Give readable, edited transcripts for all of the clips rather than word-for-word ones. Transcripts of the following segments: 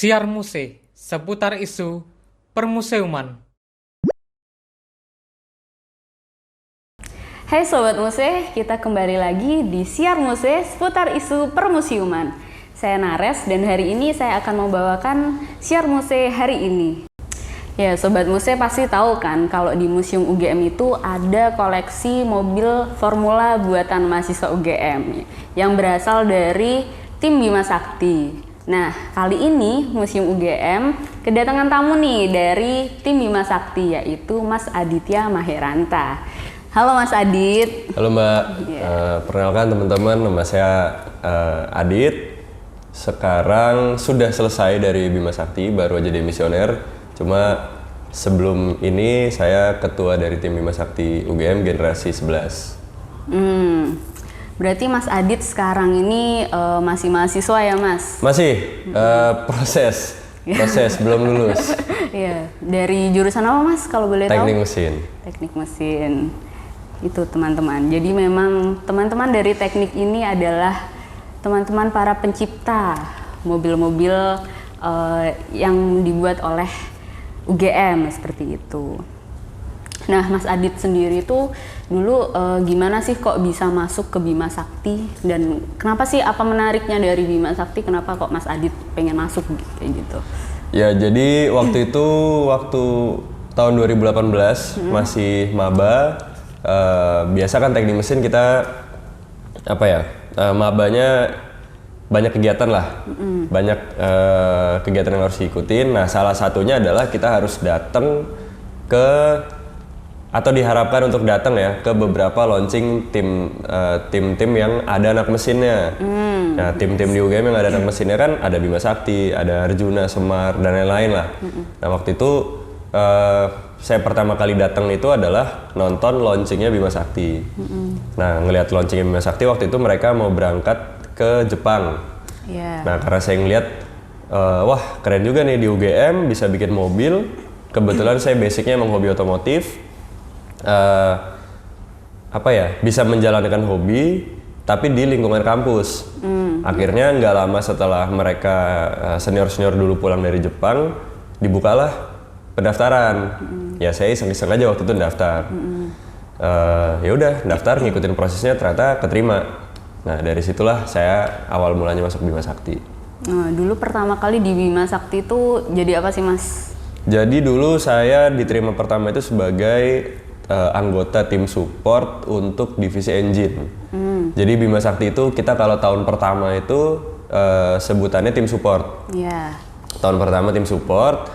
Siar Muse, seputar isu permuseuman. Hai Sobat Muse, kita kembali lagi di Siar Muse seputar isu permuseuman. Saya Nares dan hari ini saya akan membawakan Siar Muse hari ini. Ya Sobat Muse pasti tahu kan kalau di Museum UGM itu ada koleksi mobil formula buatan mahasiswa UGM yang berasal dari tim Bima Sakti. Nah, kali ini Museum UGM kedatangan tamu nih dari tim Bima Sakti, yaitu Mas Aditya Maheranta. Halo Mas Adit. Halo Mbak, perkenalkan teman-teman, nama saya Adit. Sekarang sudah selesai dari Bima Sakti, baru aja demisioner. Cuma sebelum ini saya ketua dari tim Bima Sakti UGM generasi 11. Berarti Mas Adit sekarang ini masih mahasiswa ya Mas? Masih, proses belum lulus. Iya, dari jurusan apa Mas kalau boleh tahu? Teknik mesin. Teknik mesin. Itu teman-teman. Jadi memang teman-teman dari teknik ini adalah teman-teman para pencipta mobil-mobil yang dibuat oleh UGM seperti itu. Nah, Mas Adit sendiri itu dulu gimana sih kok bisa masuk ke Bima Sakti, dan kenapa sih, apa menariknya dari Bima Sakti, kenapa kok Mas Adit pengen masuk kayak gitu? Ya, jadi waktu tahun 2018 masih maba. Biasa kan teknik mesin kita mabanya banyak kegiatan lah, banyak kegiatan yang harus diikutin. Nah, salah satunya adalah kita harus datang ke, atau diharapkan untuk datang ya, ke beberapa launching tim-tim yang ada anak mesinnya. Nah, tim-tim di UGM yang ada anak mesinnya kan ada Bima Sakti, ada Arjuna, Semar, dan lain-lain lah. Nah, waktu itu saya pertama kali datang itu adalah nonton launchingnya Bima Sakti. Nah, ngelihat launchingnya Bima Sakti waktu itu mereka mau berangkat ke Jepang. Nah, karena saya ngeliat, wah keren juga nih di UGM bisa bikin mobil. Kebetulan saya basicnya emang hobi otomotif. Bisa menjalankan hobi tapi di lingkungan kampus. Akhirnya nggak lama setelah mereka senior-senior dulu pulang dari Jepang, dibukalah pendaftaran. Ya saya iseng-iseng aja waktu itu daftar. Ya udah daftar, ngikutin prosesnya, ternyata keterima. Nah, dari situlah saya awal mulanya masuk Bima Sakti. Nah, dulu pertama kali di Bima Sakti itu jadi apa sih Mas? Jadi dulu saya diterima pertama itu sebagai anggota tim support untuk divisi engine. Jadi Bima Sakti itu kita kalau tahun pertama itu sebutannya tim support. Tahun pertama tim support.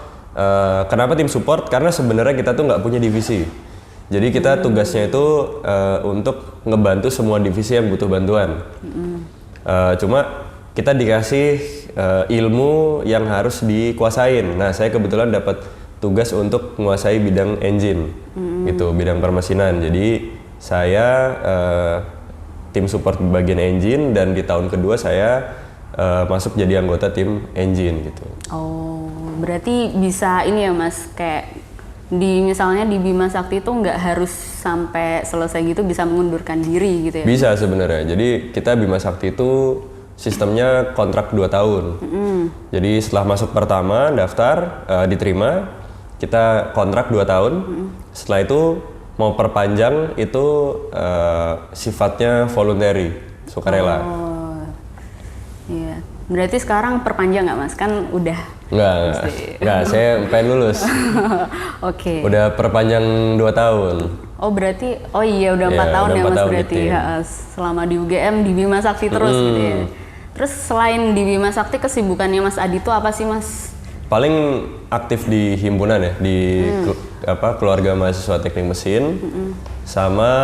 Kenapa tim support? Karena sebenarnya kita tuh nggak punya divisi. Jadi kita tugasnya itu untuk ngebantu semua divisi yang butuh bantuan. Cuma kita dikasih ilmu yang harus dikuasain. Nah, saya kebetulan dapat tugas untuk menguasai bidang engine, gitu, bidang permesinan. Jadi saya tim support bagian engine, dan di tahun kedua saya masuk jadi anggota tim engine, gitu. Oh, berarti bisa ini ya Mas, kayak misalnya di Bima Sakti itu nggak harus sampai selesai gitu, bisa mengundurkan diri gitu ya? Bisa sebenarnya. Jadi kita Bima Sakti itu sistemnya kontrak 2 tahun. Jadi setelah masuk pertama, daftar, diterima, kita kontrak 2 tahun. Setelah itu mau perpanjang itu sifatnya voluntary, sukarela. Oh, iya. Berarti sekarang perpanjang nggak Mas? Kan udah. Nggak, saya pengen lulus. Oke. Udah perpanjang 2 tahun. Oh berarti, udah 4 tahun ya Mas berarti. Selama di UGM di Bima Sakti terus gitu ya. Terus selain di Bima Sakti, kesibukannya Mas Adi itu apa sih Mas? Paling aktif di himpunan ya, di keluarga mahasiswa teknik mesin, sama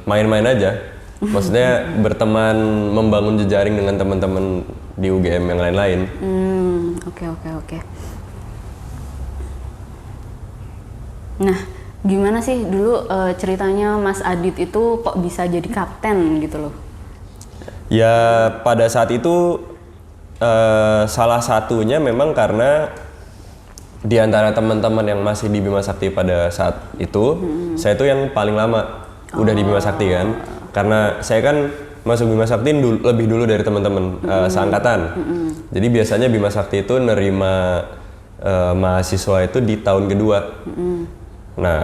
main-main aja. Maksudnya berteman, membangun jejaring dengan teman-teman di UGM yang lain-lain. Oke. Nah, gimana sih dulu ceritanya Mas Adit itu kok bisa jadi kapten gitu loh? Ya pada saat itu salah satunya memang karena di antara teman-teman yang masih di Bima Sakti pada saat itu, saya tuh yang paling lama udah di Bima Sakti kan. Karena saya kan masuk Bima Sakti lebih dulu dari teman-teman seangkatan. Jadi biasanya Bima Sakti itu nerima mahasiswa itu di tahun kedua. Nah,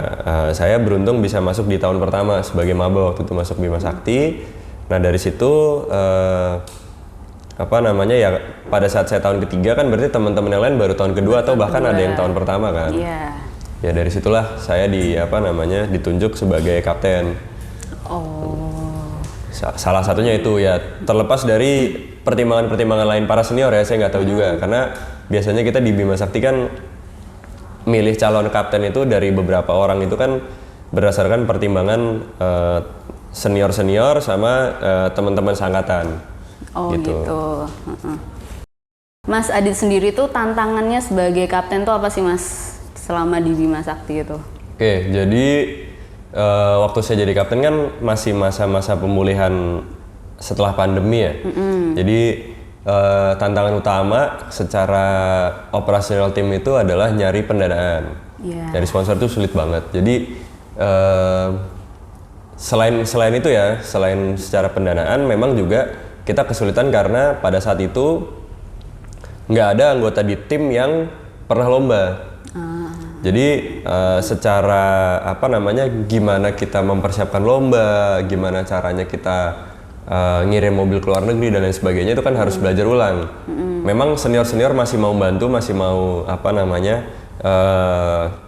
saya beruntung bisa masuk di tahun pertama sebagai maba waktu itu masuk Bima Sakti. Nah, dari situ ya pada saat saya tahun ketiga kan berarti teman-teman yang lain baru tahun kedua atau bahkan ada yang tahun pertama kan. Iya. Ya dari situlah saya ditunjuk sebagai kapten. Salah satunya itu ya terlepas dari pertimbangan-pertimbangan lain para senior ya saya nggak tahu juga karena biasanya kita di Bima Sakti kan milih calon kapten itu dari beberapa orang itu kan berdasarkan pertimbangan senior-senior sama teman-teman seangkatan. Gitu. Mas Adit sendiri tuh tantangannya sebagai kapten tuh apa sih Mas selama di Bima Sakti itu? Oke, jadi waktu saya jadi kapten kan masih masa-masa pemulihan setelah pandemi ya. Jadi tantangan utama secara operasional tim itu adalah nyari pendanaan. Dari sponsor itu sulit banget. Jadi selain itu ya, selain secara pendanaan memang juga kita kesulitan karena pada saat itu nggak ada anggota di tim yang pernah lomba. Jadi secara gimana kita mempersiapkan lomba, gimana caranya kita ngirim mobil ke luar negeri dan lain sebagainya itu kan harus belajar ulang. Memang senior-senior masih mau bantu, masih mau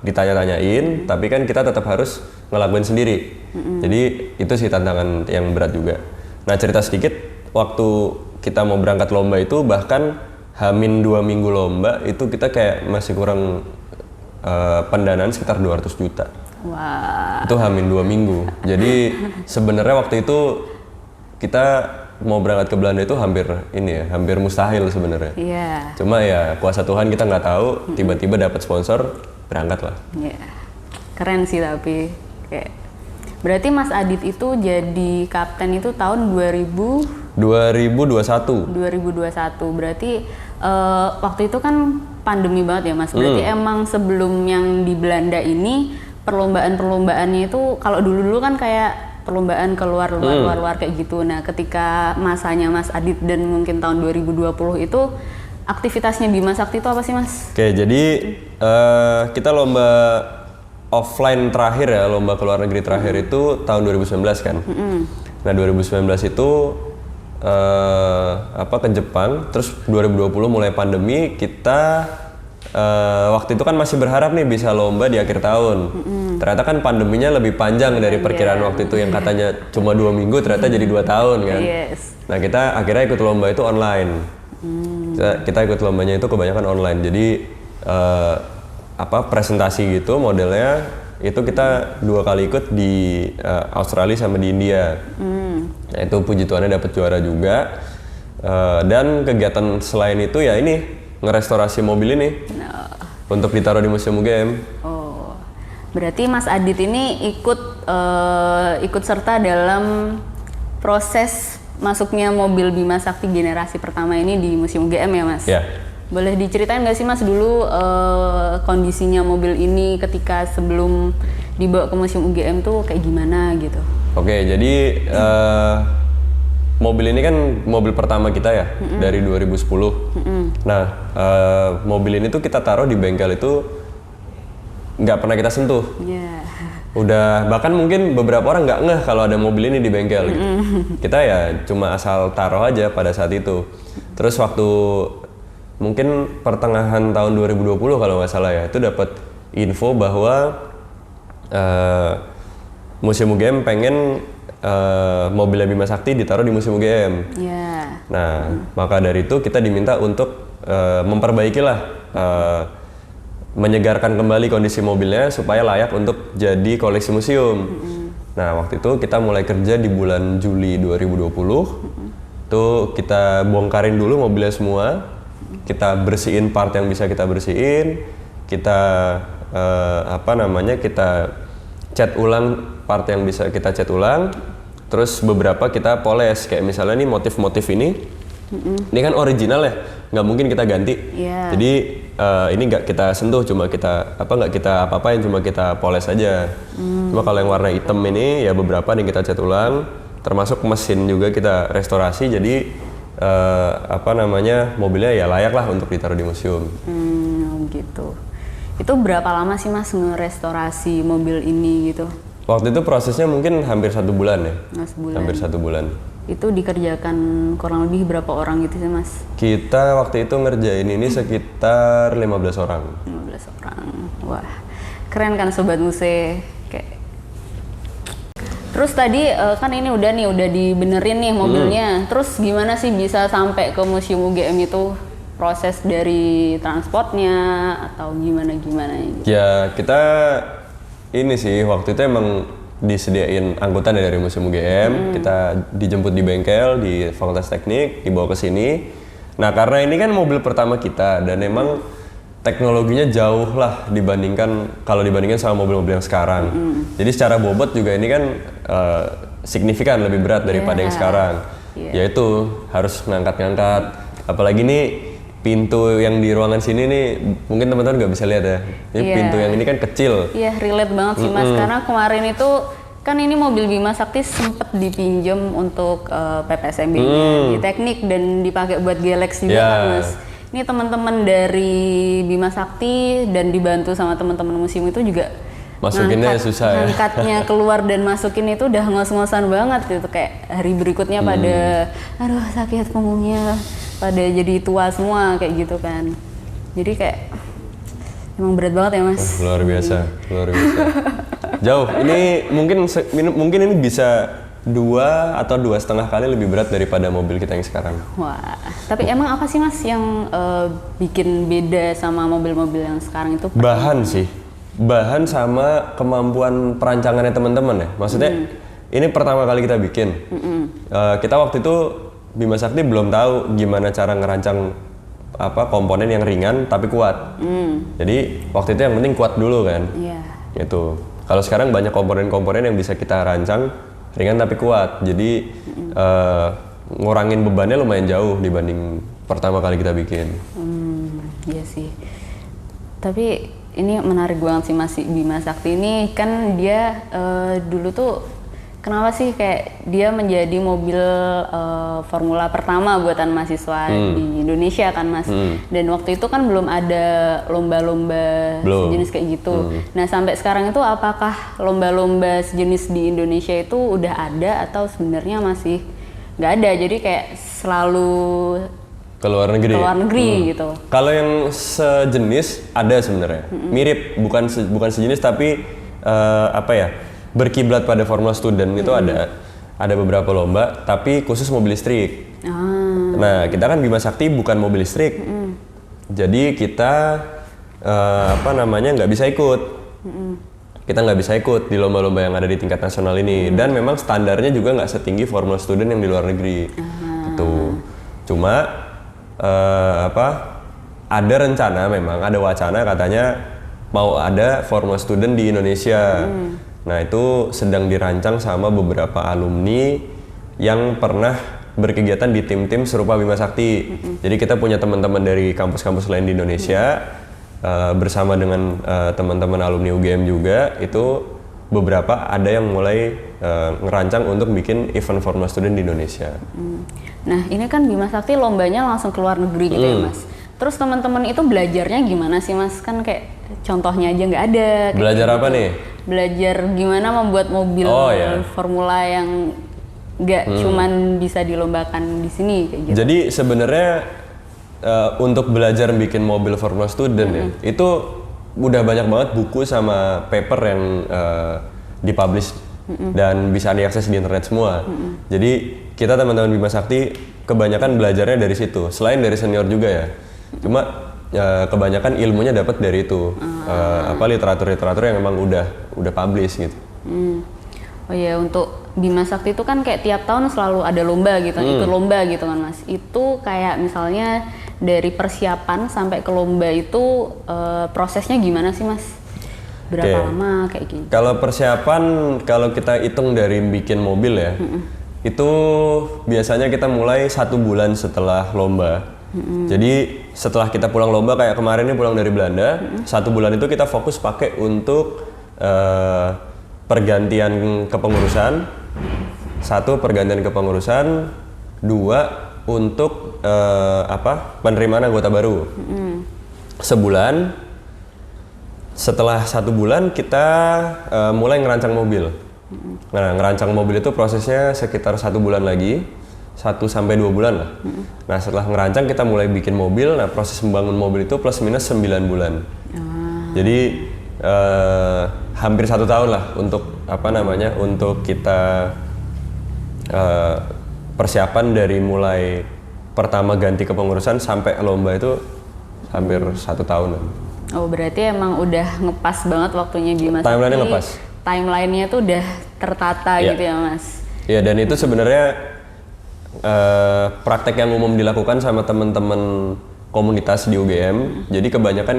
ditanya-tanyain, tapi kan kita tetap harus ngelakuin sendiri. Jadi itu sih tantangan yang berat juga. Nah cerita sedikit, waktu kita mau berangkat lomba itu bahkan H-2 minggu lomba itu kita kayak masih kurang pendanaan sekitar 200 juta. Wah. Itu H-2 minggu. Jadi sebenarnya waktu itu kita mau berangkat ke Belanda itu hampir mustahil sebenarnya. Iya. Cuma ya kuasa Tuhan kita nggak tahu, tiba-tiba dapat sponsor, berangkat lah. Iya. Keren sih tapi kayak berarti Mas Adit itu jadi kapten itu tahun 2021. Berarti waktu itu kan pandemi banget ya Mas. Berarti emang sebelum yang di Belanda ini perlombaan-perlombaannya itu kalau dulu-dulu kan kayak perlombaan keluar kayak gitu. Nah, ketika masanya Mas Adit dan mungkin tahun 2020 itu aktivitasnya Bima Sakti itu apa sih Mas? Oke, jadi kita lomba offline terakhir ya, lomba ke luar negeri terakhir itu tahun 2019 kan. Nah, 2019 itu ke Jepang, terus 2020 mulai pandemi kita waktu itu kan masih berharap nih bisa lomba di akhir tahun. Ternyata kan pandeminya lebih panjang dari perkiraan waktu itu yang katanya cuma 2 minggu ternyata jadi 2 tahun kan. Nah kita akhirnya ikut lomba itu online. Kita ikut lombanya itu kebanyakan online. Jadi presentasi gitu modelnya itu kita 2 kali ikut di Australia sama di India. Nah itu puji Tuhannya dapat juara juga. Dan kegiatan selain itu ya ini ngerestorasi mobil ini untuk ditaruh di Museum UGM. Oh, berarti Mas Adit ini ikut serta dalam proses masuknya mobil Bima Sakti generasi pertama ini di Museum UGM ya Mas? Ya. Boleh diceritain nggak sih Mas dulu kondisinya mobil ini ketika sebelum dibawa ke Museum UGM tuh kayak gimana gitu? Oke, jadi mobil ini kan mobil pertama kita ya dari 2010. Nah, mobil ini tuh kita taruh di bengkel itu nggak pernah kita sentuh. Udah bahkan mungkin beberapa orang nggak ngeh kalau ada mobil ini di bengkel. Gitu. Kita ya cuma asal taruh aja pada saat itu. Terus waktu mungkin pertengahan tahun 2020 kalau nggak salah ya itu dapat info bahwa Museum UGM pengen mobilnya Bima Sakti ditaruh di Museum UGM. Nah, maka dari itu kita diminta untuk menyegarkan kembali kondisi mobilnya supaya layak untuk jadi koleksi museum. Nah, waktu itu kita mulai kerja di bulan Juli 2020. Tuh kita bongkarin dulu mobilnya semua. Kita bersihin part yang bisa kita bersihin. Kita kita cat ulang part yang bisa kita cat ulang, terus beberapa kita poles kayak misalnya nih motif-motif ini kan original ya, nggak mungkin kita ganti. Jadi ini nggak kita sentuh, cuma kita nggak kita apa-apain, cuma kita poles aja. Cuma kalau yang warna hitam ini ya beberapa nih kita cat ulang, termasuk mesin juga kita restorasi. Jadi mobilnya ya layak lah untuk ditaruh di museum. Gitu. Itu berapa lama sih Mas ngerestorasi mobil ini gitu? Waktu itu prosesnya mungkin hampir 1 bulan ya. Sebulan. Hampir 1 bulan. Itu dikerjakan kurang lebih berapa orang gitu sih Mas? Kita waktu itu ngerjain ini sekitar 15 orang. 15 orang. Wah, keren kan Sobat Muse. Kayak. Terus tadi kan ini udah dibenerin nih mobilnya. Terus gimana sih bisa sampai ke Museum UGM itu? Proses dari transportnya atau gimana gitu? Ya, kita ini sih waktu itu emang disediain angkutan dari Museum UGM, kita dijemput di bengkel di Fakultas Teknik, dibawa ke sini. Nah, karena ini kan mobil pertama kita dan emang teknologinya jauh lah dibandingkan sama mobil-mobil yang sekarang. Jadi secara bobot juga ini kan signifikan lebih berat daripada yang sekarang. Yaitu harus ngangkat-ngangkat. Apalagi nih pintu yang di ruangan sini nih mungkin teman-teman nggak bisa lihat ya. Ini pintu yang ini kan kecil. Iya, relate banget sih Mas, karena kemarin itu kan ini mobil Bima Sakti sempet dipinjam untuk PPSMB-nya di teknik dan dipakai buat Galax juga kan Mas. Ini teman-teman dari Bima Sakti dan dibantu sama teman-teman museum itu juga masukinnya susah ya. Ngangkatnya keluar dan masukin itu udah ngos-ngosan banget gitu, kayak hari berikutnya pada aduh sakit punggungnya, pada jadi tua semua kayak gitu kan. Jadi kayak emang berat banget ya Mas. Luar biasa. Jauh. Ini mungkin ini bisa 2 atau 2,5 kali lebih berat daripada mobil kita yang sekarang. Wah, tapi emang apa sih Mas yang bikin beda sama mobil-mobil yang sekarang itu? Bahan sih. Bahan sama kemampuan perancangannya teman-teman ya. Maksudnya ini pertama kali kita bikin. Kita waktu itu Bima Sakti belum tahu gimana cara ngerancang komponen yang ringan tapi kuat. Jadi waktu itu yang penting kuat dulu kan. Gitu. Kalau sekarang banyak komponen-komponen yang bisa kita rancang ringan tapi kuat. Jadi ngurangin bebannya lumayan jauh dibanding pertama kali kita bikin. Iya sih. Tapi ini menarik banget sih Mas Bima Sakti ini kan dia dulu tuh kenapa sih kayak dia menjadi mobil formula pertama buatan mahasiswa di Indonesia kan Mas. Dan waktu itu kan belum ada lomba-lomba sejenis kayak gitu. Nah sampai sekarang itu apakah lomba-lomba sejenis di Indonesia itu udah ada atau sebenarnya masih nggak ada? Jadi kayak selalu ke luar negeri gitu. Kalau yang sejenis ada sebenarnya, mirip bukan sejenis tapi berkiblat pada Formula Student itu ada beberapa lomba tapi khusus mobil listrik. Nah kita kan Bima Sakti bukan mobil listrik, jadi kita nggak bisa ikut. Kita nggak bisa ikut di lomba-lomba yang ada di tingkat nasional ini dan memang standarnya juga nggak setinggi Formula Student yang di luar negeri. Gitu. Cuma ada rencana, memang ada wacana katanya mau ada Formula Student di Indonesia. Nah itu sedang dirancang sama beberapa alumni yang pernah berkegiatan di tim-tim serupa Bima Sakti. Jadi kita punya teman-teman dari kampus-kampus lain di Indonesia bersama dengan teman-teman alumni UGM juga, itu beberapa ada yang mulai ngerancang untuk bikin event Formula Student di Indonesia. Nah ini kan Bima Sakti lombanya langsung ke luar negeri gitu ya Mas. Terus teman-teman itu belajarnya gimana sih Mas? Kan kayak contohnya aja nggak ada. Belajar apa nih? Belajar gimana membuat mobil formula yang nggak cuman bisa dilombakan di sini kayak gitu. Jadi sebenarnya untuk belajar bikin mobil Formula Student ya, itu udah banyak banget buku sama paper yang dipublish dan bisa diakses di internet semua. Jadi kita teman-teman Bima Sakti kebanyakan belajarnya dari situ. Selain dari senior juga ya. Cuma kebanyakan ilmunya dapat dari itu. Literatur-literatur yang memang udah publish gitu. Oh iya, untuk Bima Sakti itu kan kayak tiap tahun selalu ada lomba gitu, ikut lomba gitu kan Mas. Itu kayak misalnya dari persiapan sampai ke lomba itu prosesnya gimana sih Mas? Berapa lama kayak gitu? Kalau persiapan, kalau kita hitung dari bikin mobil ya, itu biasanya kita mulai 1 bulan setelah lomba. Jadi setelah kita pulang lomba, kayak kemarin ini pulang dari Belanda, 1 bulan itu kita fokus pakai untuk pergantian kepengurusan satu pergantian kepengurusan, dua untuk penerimaan anggota baru. Sebulan, setelah 1 bulan kita mulai ngerancang mobil. Nah, ngerancang mobil itu prosesnya sekitar 1 bulan lagi, 1-2 bulan lah. Nah, setelah ngerancang kita mulai bikin mobil. Nah, proses membangun mobil itu plus minus 9 bulan. Jadi hampir 1 tahun lah untuk untuk kita persiapan dari mulai pertama ganti kepengurusan sampai lomba itu hampir 1 tahunan. Oh, berarti emang udah ngepas banget waktunya Bima Sakti. Timeline-nya ngepas. Timeline-nya tuh udah tertata gitu ya, Mas. Iya, dan itu sebenarnya praktek yang umum dilakukan sama teman-teman komunitas di UGM. Jadi kebanyakan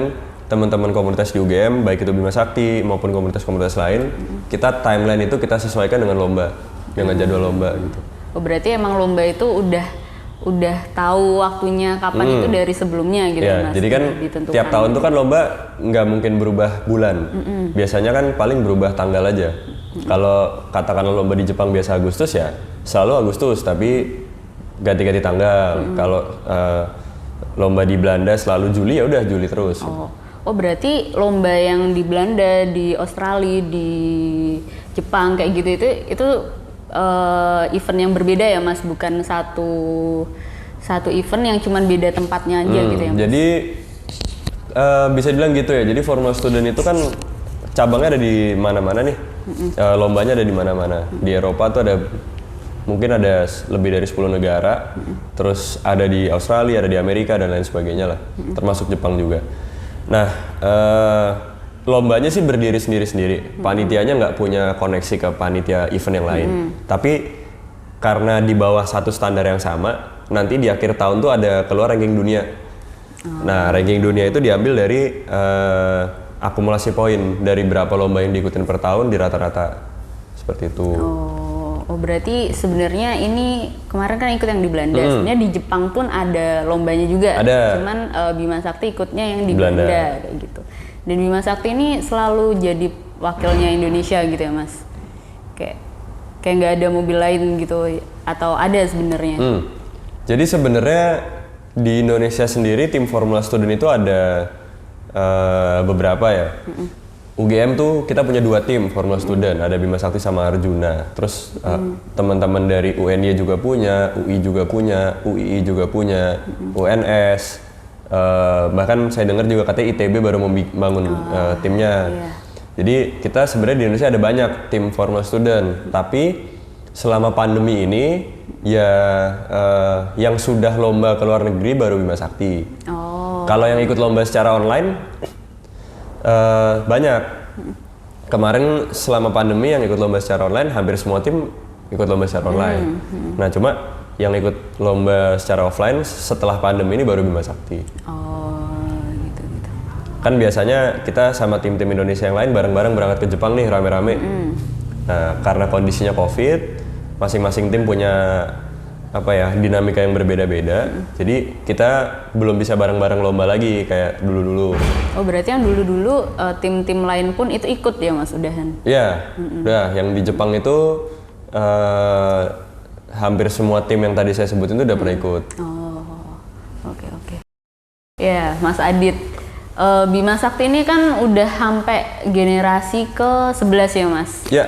teman-teman komunitas di UGM, baik itu Bima Sakti maupun komunitas-komunitas lain, kita timeline itu kita sesuaikan dengan lomba, dengan jadwal lomba gitu. Oh, berarti emang lomba itu udah tahu waktunya kapan itu dari sebelumnya gitu ya, Mas. jadi kan tiap tahun tuh kan lomba nggak mungkin berubah bulan. Biasanya kan paling berubah tanggal aja. Kalau katakanlah lomba di Jepang biasa Agustus ya, selalu Agustus tapi ganti-ganti tanggal. Kalau lomba di Belanda selalu Juli, ya udah Juli terus. Oh, berarti lomba yang di Belanda, di Australia, di Jepang kayak gitu itu event yang berbeda ya Mas, bukan satu event yang cuman beda tempatnya aja gitu ya Mas. Jadi bisa dibilang gitu ya. Jadi Formula Student itu kan cabangnya ada di mana-mana nih. Lombanya ada di mana-mana. Di Eropa tuh mungkin ada lebih dari 10 negara. Terus ada di Australia, ada di Amerika dan lain sebagainya lah. Termasuk Jepang juga. Nah, lombanya sih berdiri sendiri-sendiri. Panitianya nggak punya koneksi ke panitia event yang lain. Tapi karena di bawah satu standar yang sama, nanti di akhir tahun tuh ada keluar ranking dunia. Nah, ranking dunia itu diambil dari akumulasi poin dari berapa lomba yang diikutin per tahun di rata-rata. Seperti itu. Oh, berarti sebenarnya ini kemarin kan ikut yang di Belanda. Sebenarnya di Jepang pun ada lombanya juga. Ada. Cuman Bima Sakti ikutnya yang di Belanda kayak gitu. Dan Bima Sakti ini selalu jadi wakilnya Indonesia gitu ya Mas. Kayak nggak ada mobil lain gitu atau ada sebenarnya? Jadi sebenarnya di Indonesia sendiri tim Formula Student itu ada beberapa ya. UGM tuh kita punya 2 tim Formula Student, ada Bima Sakti sama Arjuna. Terus teman-teman dari UNY juga punya, UI juga punya, UII juga punya, UNS. Bahkan saya dengar juga katanya ITB baru mau bangun timnya. Jadi kita sebenarnya di Indonesia ada banyak tim Formula Student, tapi selama pandemi ini ya yang sudah lomba ke luar negeri baru Bima Sakti. Kalau yang ikut lomba secara online banyak. Kemarin selama pandemi yang ikut lomba secara online hampir semua tim ikut lomba secara online. Nah, cuma yang ikut lomba secara offline setelah pandemi ini baru Bima Sakti. Gitu. Kan biasanya kita sama tim-tim Indonesia yang lain bareng-bareng berangkat ke Jepang nih rame-rame. Nah, karena kondisinya COVID, masing-masing tim punya dinamika yang berbeda-beda. Jadi kita belum bisa bareng-bareng lomba lagi kayak dulu-dulu. Oh, berarti yang dulu-dulu tim-tim lain pun itu ikut ya Mas, udahan? Iya, udah. Yang di Jepang itu hampir semua tim yang tadi saya sebutin itu udah pernah ikut. Oke. Ya, Mas Adit, Bima Sakti ini kan udah sampai generasi ke-11 ya Mas? Iya.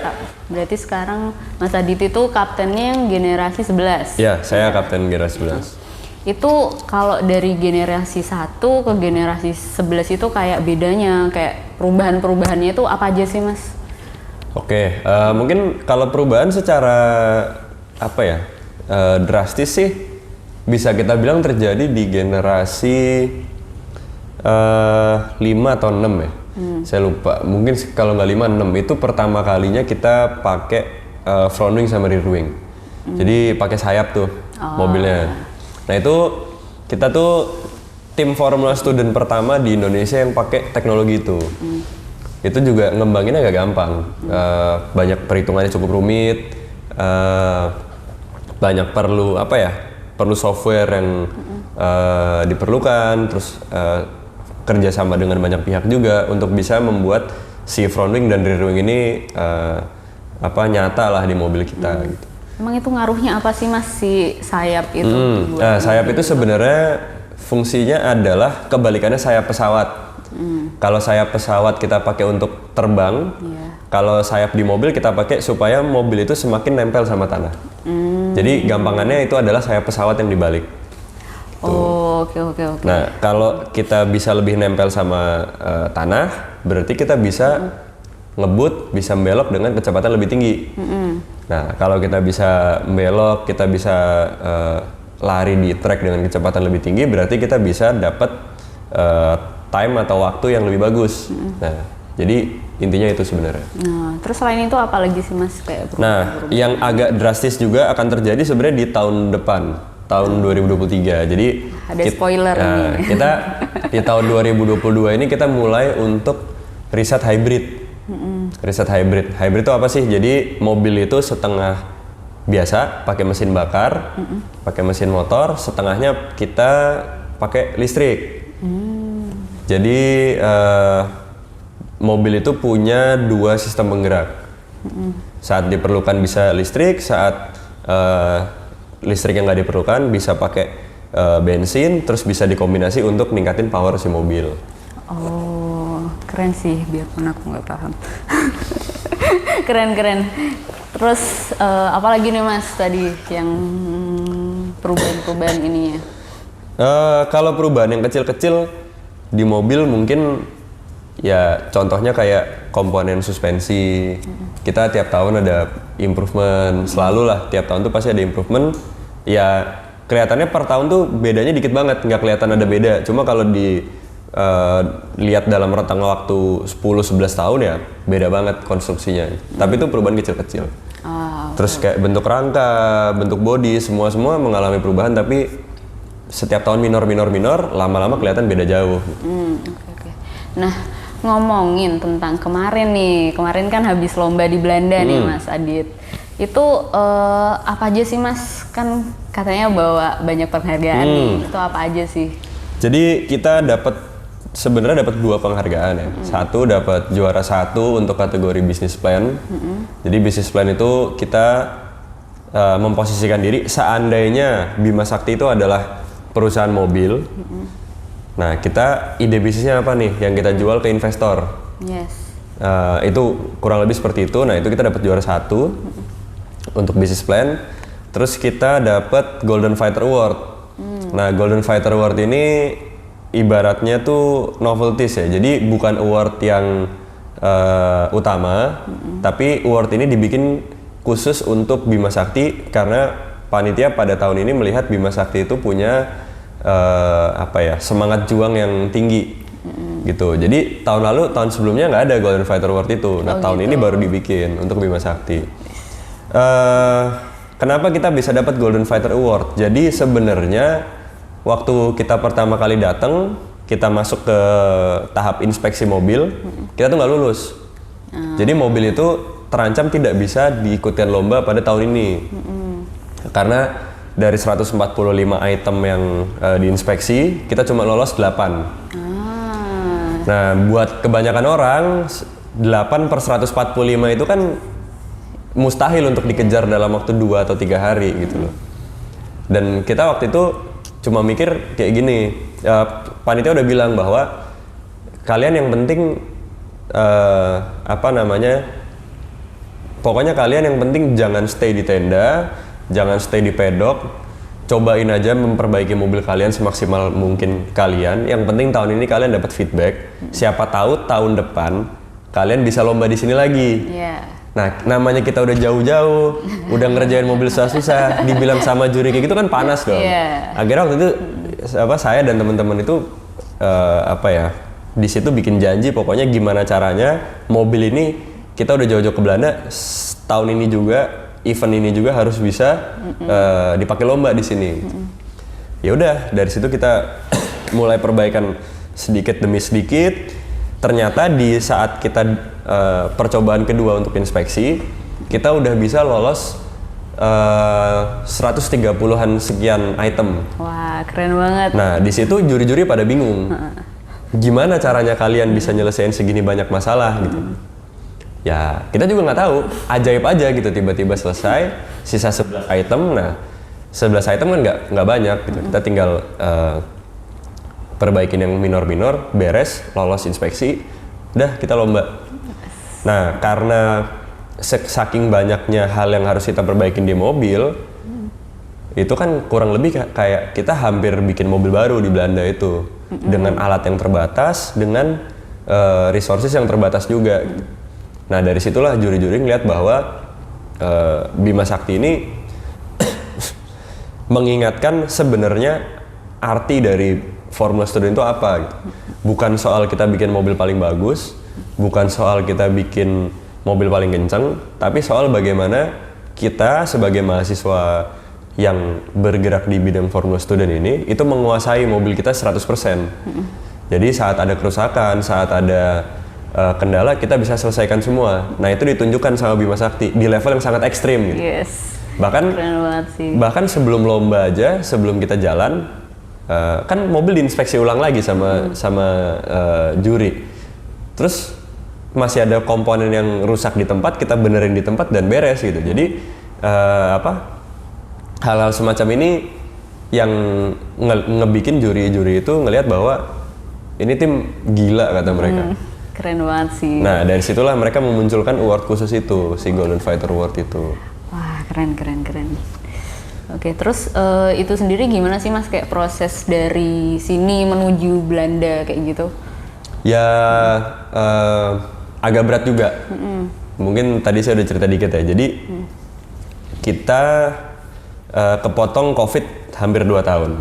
Berarti sekarang Mas Adit itu kaptennya yang generasi 11? Iya, saya kapten generasi 11. Itu kalau dari generasi 1 ke generasi 11 itu kayak bedanya, kayak perubahan-perubahannya itu apa aja sih Mas? Oke, mungkin kalau perubahan secara drastis sih bisa kita bilang terjadi di generasi 5 atau 6 ya. Saya lupa, mungkin kalau nggak 5, 6 itu pertama kalinya kita pakai front wing sama rear wing. Jadi pakai sayap tuh mobilnya. Nah itu kita tuh tim Formula Student pertama di Indonesia yang pakai teknologi itu. Itu juga ngembanginnya agak gampang. Banyak perhitungannya cukup rumit. Banyak perlu software yang diperlukan. Terus kerjasama dengan banyak pihak juga untuk bisa membuat si front wing dan rear wing ini nyata lah di mobil kita gitu. Emang itu ngaruhnya apa sih Mas si sayap itu? Nah, sayap itu sebenarnya fungsinya adalah kebalikannya sayap pesawat. Kalau sayap pesawat kita pakai untuk terbang, kalau sayap di mobil kita pakai supaya mobil itu semakin nempel sama tanah. Jadi gampangannya itu adalah sayap pesawat yang dibalik. Oh, oke. Nah, kalau kita bisa lebih nempel sama tanah, berarti kita bisa ngebut, bisa belok dengan kecepatan lebih tinggi. Nah, kalau kita bisa belok, kita bisa lari di track dengan kecepatan lebih tinggi, berarti kita bisa dapat time atau waktu yang lebih bagus. Nah, jadi intinya itu sebenarnya. Nah, terus selain itu apa lagi sih Mas kayak Nah, yang agak drastis juga akan terjadi sebenarnya di tahun depan, tahun 2023. Jadi ada spoiler nih. Kita di tahun 2022 ini kita mulai untuk riset hybrid. Riset hybrid. Hybrid itu apa sih? Jadi mobil itu setengah biasa pakai mesin bakar, pakai mesin motor, setengahnya kita pakai listrik. Jadi mobil itu punya 2 sistem penggerak. Saat diperlukan bisa listrik, saat listrik yang nggak diperlukan bisa pakai bensin, terus bisa dikombinasi untuk ningkatin power si mobil. Oh, keren sih, biarpun aku nggak paham. Keren. Terus apalagi nih Mas tadi yang perubahan-perubahan ininya? Kalau perubahan yang kecil-kecil di mobil mungkin ya contohnya kayak komponen suspensi. Kita tiap tahun ada improvement, selalu lah tiap tahun tuh pasti ada improvement. Ya kelihatannya per tahun tuh bedanya dikit banget, nggak kelihatan ada beda. Cuma kalau lihat dalam rentang waktu 10-11 tahun ya beda banget konstruksinya. Tapi itu perubahan kecil-kecil. Terus kayak bentuk rangka, bentuk bodi, semua mengalami perubahan, tapi setiap tahun minor, lama-lama kelihatan beda jauh. Oke. Nah, ngomongin tentang kemarin kan habis lomba di Belanda nih Mas Adit. Itu apa aja sih Mas? Kan katanya bawa banyak penghargaan nih. Itu apa aja sih? Jadi kita sebenarnya dapat 2 penghargaan ya. Satu dapat juara 1 untuk kategori business plan. Jadi business plan itu kita memposisikan diri seandainya Bima Sakti itu adalah perusahaan mobil. Nah, kita ide bisnisnya apa nih yang kita jual ke investor? Yes. Itu kurang lebih seperti itu. Nah, itu kita dapat juara 1 untuk business plan. Terus kita dapat Golden Fighter Award. Nah, Golden Fighter Award ini ibaratnya tuh novelties ya. Jadi bukan award yang utama, tapi award ini dibikin khusus untuk Bima Sakti karena panitia pada tahun ini melihat Bima Sakti itu punya semangat juang yang tinggi gitu. Jadi tahun sebelumnya nggak ada Golden Fighter Award itu. Nah, tahun ini baru dibikin untuk Bima Sakti. Kenapa kita bisa dapat Golden Fighter Award? Jadi sebenarnya waktu kita pertama kali datang, kita masuk ke tahap inspeksi mobil, kita tuh nggak lulus. Jadi mobil itu terancam tidak bisa diikutkan lomba pada tahun ini. Karena dari 145 item yang diinspeksi, kita cuma lolos 8. Nah, buat kebanyakan orang, 8/145 itu kan mustahil untuk dikejar dalam waktu 2 atau 3 hari gitu loh. Dan kita waktu itu cuma mikir kayak gini, panitia udah bilang bahwa kalian yang penting pokoknya kalian yang penting jangan stay di tenda, jangan stay di pedok, cobain aja memperbaiki mobil kalian semaksimal mungkin kalian. Yang penting tahun ini kalian dapat feedback, siapa tahu tahun depan kalian bisa lomba di sini lagi. Nah, namanya kita udah jauh-jauh, udah ngerjain mobil susah-susah, dibilang sama juri kayak gitu kan panas dong. Akhirnya waktu itu saya dan teman-teman itu di situ bikin janji pokoknya gimana caranya mobil ini kita udah jauh-jauh ke Belanda, tahun ini juga event ini juga harus bisa dipakai lomba di sini. Ya udah, dari situ kita mulai perbaikan sedikit demi sedikit. Ternyata di saat kita percobaan kedua untuk inspeksi, kita udah bisa lolos 130-an sekian item. Wah, keren banget. Nah, di situ juri-juri pada bingung. Gimana caranya kalian bisa nyelesain segini banyak masalah gitu. Ya kita juga nggak tahu, ajaib aja gitu tiba-tiba selesai, sisa 11 item. Nah 11 item kan nggak banyak gitu, kita tinggal perbaikin yang minor-minor, beres, lolos inspeksi, udah kita lomba. Nah karena saking banyaknya hal yang harus kita perbaikin di mobil, itu kan kurang lebih kayak kita hampir bikin mobil baru di Belanda itu, dengan alat yang terbatas, dengan resources yang terbatas juga. Nah dari situlah juri-juri ngeliat bahwa Bima Sakti ini mengingatkan sebenarnya arti dari Formula Student itu apa gitu. Bukan soal kita bikin mobil paling bagus, bukan soal kita bikin mobil paling kencang, tapi soal bagaimana kita sebagai mahasiswa yang bergerak di bidang Formula Student ini itu menguasai mobil kita 100%. Jadi saat ada kerusakan, saat ada kendala, kita bisa selesaikan semua. Nah itu ditunjukkan sama Bima Sakti di level yang sangat ekstrim gitu. Yes. Bahkan Keren banget sih. bahkan sebelum lomba aja, sebelum kita jalan, kan mobil diinspeksi ulang lagi sama juri. Terus masih ada komponen yang rusak di tempat, kita benerin di tempat dan beres gitu. Jadi hal-hal semacam ini yang ngebikin juri-juri itu ngelihat bahwa ini tim gila kata mereka. Keren banget sih. Nah dari situlah mereka memunculkan award khusus itu, si Golden Fighter Award itu. Wah, keren. Oke, terus itu sendiri gimana sih Mas, kayak proses dari sini menuju Belanda kayak gitu? Ya agak berat juga. Mungkin tadi saya udah cerita dikit ya. Jadi kita kepotong COVID hampir 2 tahun,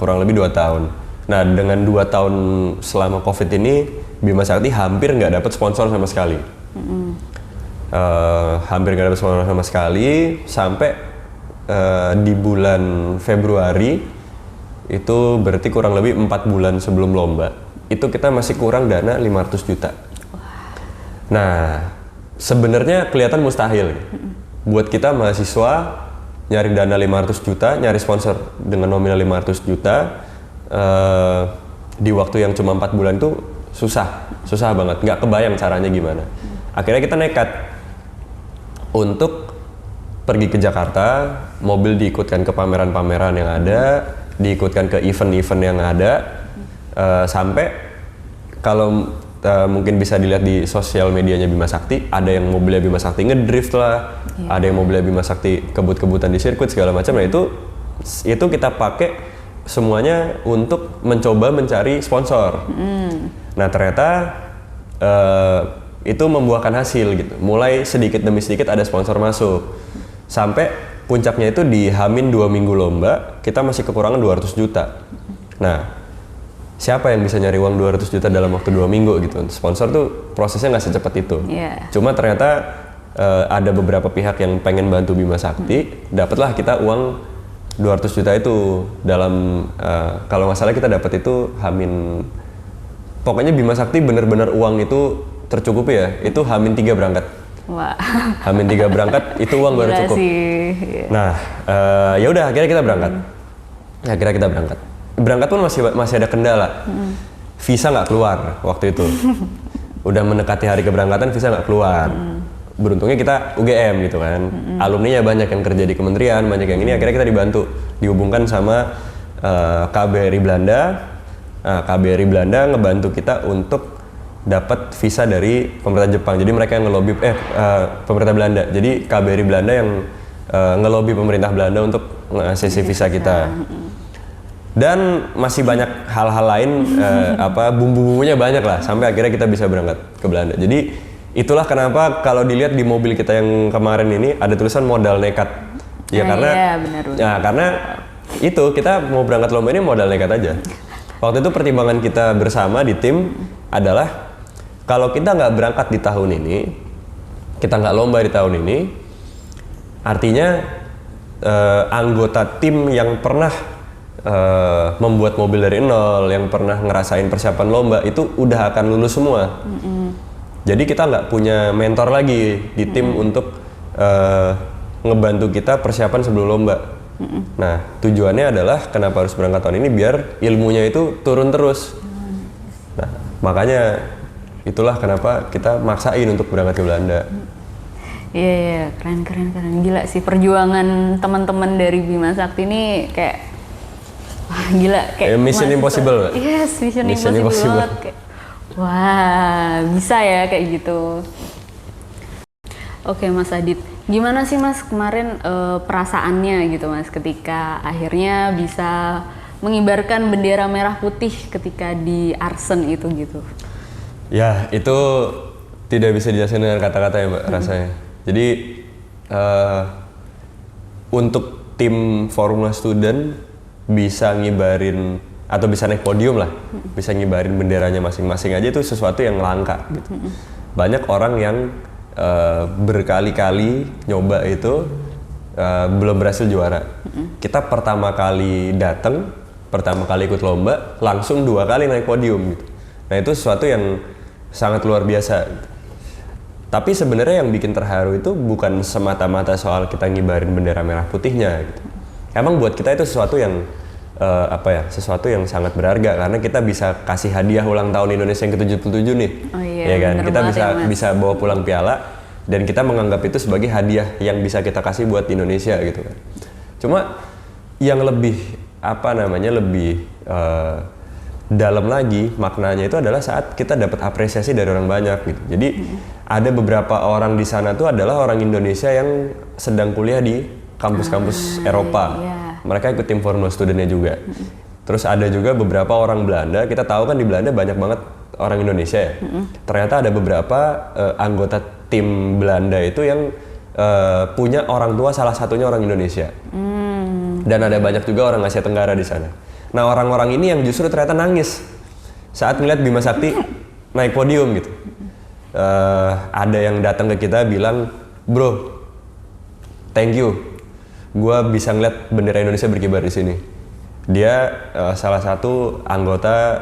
kurang lebih 2 tahun. Nah dengan 2 tahun selama COVID ini, Bima Sakti hampir nggak dapat sponsor sama sekali. Hampir nggak dapat sponsor sama sekali sampai di bulan Februari, itu berarti kurang lebih 4 bulan sebelum lomba, itu kita masih kurang dana 500 juta. Nah sebenarnya kelihatan mustahil buat kita mahasiswa nyari dana 500 juta, nyari sponsor dengan nominal 500 juta di waktu yang cuma 4 bulan itu susah banget, nggak kebayang caranya gimana. Akhirnya kita nekat untuk pergi ke Jakarta, mobil diikutkan ke pameran-pameran yang ada, diikutkan ke event-event yang ada, sampai kalau mungkin bisa dilihat di sosial medianya Bima Sakti, ada yang mobilnya Bima Sakti ngedrift lah, ada yang mobilnya Bima Sakti kebut-kebutan di sirkuit segala macam. Nah itu kita pakai semuanya untuk mencoba mencari sponsor. Nah ternyata itu membuahkan hasil gitu. Mulai sedikit demi sedikit ada sponsor masuk. Sampai puncaknya itu di H-2 minggu lomba, kita masih kekurangan 200 juta. Nah, siapa yang bisa nyari uang 200 juta dalam waktu 2 minggu gitu? Sponsor tuh prosesnya nggak secepat itu. Cuma ternyata ada beberapa pihak yang pengen bantu Bima Sakti, dapatlah kita uang 200 juta itu dalam, kalau nggak salah kita dapat itu pokoknya Bima Sakti bener-bener uang itu tercukupi ya, itu H-3 berangkat. Wah. H-3 berangkat itu uang baru cukup. Nah, ya udah akhirnya kita berangkat. Berangkat pun masih ada kendala. Visa nggak keluar waktu itu. Udah mendekati hari keberangkatan, visa nggak keluar. Beruntungnya kita UGM gitu kan. Alumninya banyak yang kerja di kementerian, banyak yang ini. Akhirnya kita dibantu, dihubungkan sama KBRI Belanda. Nah, KBRI Belanda ngebantu kita untuk dapat visa dari pemerintah Jepang. Jadi mereka yang ngelobi pemerintah Belanda. Jadi KBRI Belanda yang ngelobi pemerintah Belanda untuk ngasih visa kita. Dan masih banyak hal-hal lain, bumbu-bumbunya banyak lah, sampai akhirnya kita bisa berangkat ke Belanda. Jadi itulah kenapa kalau dilihat di mobil kita yang kemarin ini ada tulisan modal nekat. Ya karena itu kita mau berangkat lomba ini modal nekat aja. Waktu itu pertimbangan kita bersama di tim adalah kalau kita nggak berangkat di tahun ini, kita nggak lomba di tahun ini, artinya anggota tim yang pernah membuat mobil dari nol, yang pernah ngerasain persiapan lomba itu udah akan lulus semua. Jadi kita nggak punya mentor lagi di tim untuk ngebantu kita persiapan sebelum lomba. Nah tujuannya adalah kenapa harus berangkat tahun ini, biar ilmunya itu turun terus. Nah makanya itulah kenapa kita maksain untuk berangkat ke Belanda. Iya, keren. Gila sih perjuangan teman-teman dari Bima Sakti ini kayak wah, gila kayak Mission Impossible. Yes, Mission Mission Impossible Impossible. banget. Kayak, wah, bisa ya kayak gitu. Oke Mas Adit, gimana sih Mas kemarin perasaannya gitu Mas ketika akhirnya bisa mengibarkan bendera merah putih ketika di Arsen itu gitu? Ya, itu tidak bisa dijelasin dengan kata-kata ya Mbak rasanya. Jadi untuk tim Formula Student bisa ngibarin atau bisa naik podium lah, bisa ngibarin benderanya masing-masing aja itu sesuatu yang langka gitu. Banyak orang yang berkali-kali nyoba itu belum berhasil juara. Kita pertama kali datang, pertama kali ikut lomba, langsung 2 kali naik podium gitu. Nah itu sesuatu yang sangat luar biasa. Tapi sebenarnya yang bikin terharu itu bukan semata-mata soal kita ngibarin bendera merah putihnya gitu. Emang buat kita itu sesuatu yang sesuatu yang sangat berharga karena kita bisa kasih hadiah ulang tahun Indonesia yang ke-77 nih. Oh iya, ya kan? Kita bisa ya, bawa pulang piala dan kita menganggap itu sebagai hadiah yang bisa kita kasih buat Indonesia gitu kan. Cuma yang lebih lebih dalam lagi maknanya itu adalah saat kita dapat apresiasi dari orang banyak gitu. Jadi ada beberapa orang di sana tuh adalah orang Indonesia yang sedang kuliah di kampus-kampus Eropa. Iya. Mereka ikut tim Formula Studentnya juga. Terus ada juga beberapa orang Belanda. Kita tahu kan di Belanda banyak banget orang Indonesia ya. Ternyata ada beberapa anggota tim Belanda itu yang punya orang tua salah satunya orang Indonesia. Dan ada banyak juga orang Asia Tenggara di sana. Nah orang-orang ini yang justru ternyata nangis saat ngeliat Bima Sakti naik podium gitu. Ada yang datang ke kita bilang, bro, thank you, gue bisa ngeliat bendera Indonesia berkibar di sini. Dia salah satu anggota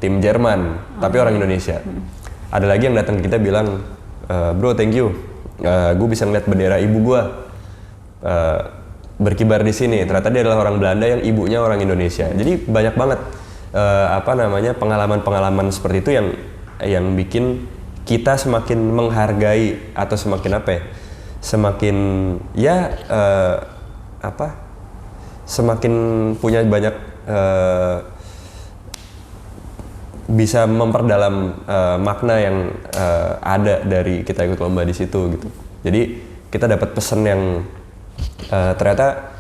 tim Jerman, tapi orang Indonesia. Ada lagi yang datang ke kita bilang, bro, thank you, gue bisa ngeliat bendera ibu gue berkibar di sini. Ternyata dia adalah orang Belanda yang ibunya orang Indonesia. Jadi banyak banget pengalaman-pengalaman seperti itu yang bikin kita semakin menghargai atau semakin semakin punya banyak bisa memperdalam makna yang ada dari kita ikut lomba di situ gitu. Jadi kita dapat pesan yang ternyata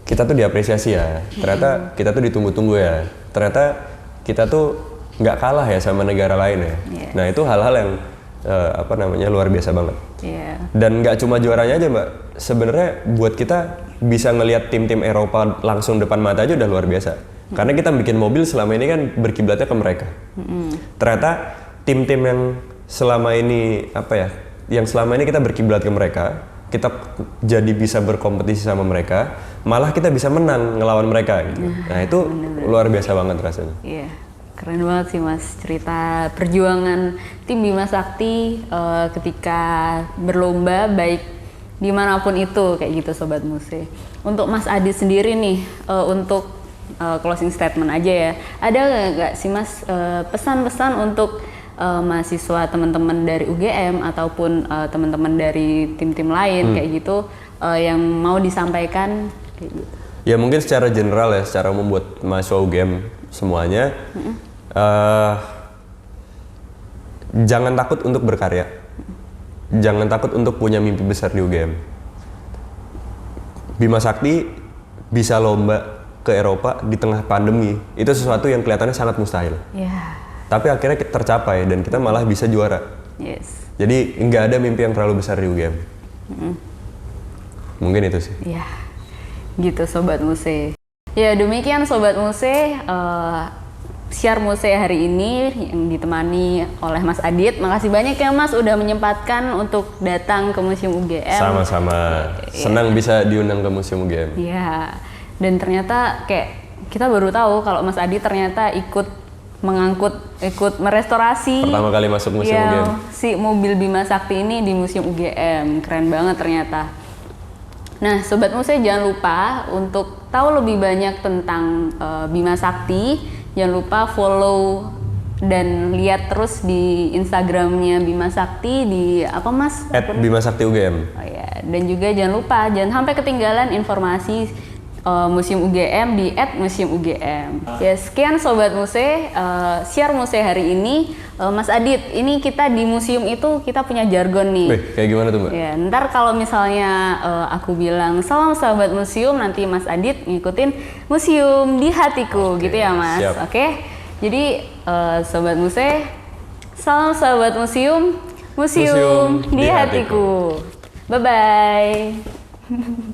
kita tuh diapresiasi ya, ternyata kita tuh ditunggu-tunggu ya, ternyata kita tuh nggak kalah ya sama negara lain ya. Nah itu hal-hal yang luar biasa banget. Dan nggak cuma juaranya aja Mbak, sebenarnya buat kita bisa ngelihat tim-tim Eropa langsung depan mata aja udah luar biasa. Karena kita bikin mobil selama ini kan berkiblatnya ke mereka. Ternyata tim-tim yang selama ini yang selama ini kita berkiblat ke mereka, kita jadi bisa berkompetisi sama mereka, malah kita bisa menang ngelawan mereka gitu. Nah itu luar biasa banget rasanya. Iya, keren banget sih Mas cerita perjuangan tim Bima Sakti ketika berlomba baik dimanapun itu kayak gitu Sobat Muse. Untuk Mas Adit sendiri nih untuk closing statement aja ya, ada nggak sih Mas pesan-pesan untuk mahasiswa teman-teman dari UGM ataupun teman-teman dari tim-tim lain kayak gitu yang mau disampaikan kayak gitu? Ya mungkin secara general ya, secara membuat mahasiswa UGM semuanya, jangan takut untuk berkarya, jangan takut untuk punya mimpi besar di UGM. Bima Sakti bisa lomba ke Eropa di tengah pandemi, itu sesuatu yang kelihatannya sangat mustahil. Tapi akhirnya tercapai dan kita malah bisa juara. Jadi nggak ada mimpi yang terlalu besar di UGM. Mungkin itu sih. Ya, gitu Sobat Muse. Ya demikian Sobat Muse, Siar Muse hari ini yang ditemani oleh Mas Adit. Makasih banyak ya Mas udah menyempatkan untuk datang ke Museum UGM. Sama-sama, senang bisa diundang ke Museum UGM. Iya, dan ternyata kayak kita baru tahu kalau Mas Adit ternyata ikut merestorasi pertama kali masuk Museum UGM si mobil Bima Sakti ini di Museum UGM. Keren banget ternyata. Nah Sobat Muse jangan lupa untuk tahu lebih banyak tentang Bima Sakti, jangan lupa follow Dan lihat terus di Instagramnya Bima Sakti di apa Mas? @bimasakti_ugm. Oh ya, dan juga jangan lupa jangan sampai ketinggalan informasi Museum UGM di @museumugm. Ya, sekian Sobat Muse, Siar Muse hari ini. Mas Adit, ini kita di museum itu kita punya jargon nih. Wih, kayak gimana tuh Mbak? Ya, ntar kalau misalnya aku bilang salam Sobat Museum, nanti Mas Adit ngikutin museum di hatiku, gitu ya Mas. Siap. Oke, jadi Sobat Muse, salam Sobat Museum, museum di hatiku. Bye-bye.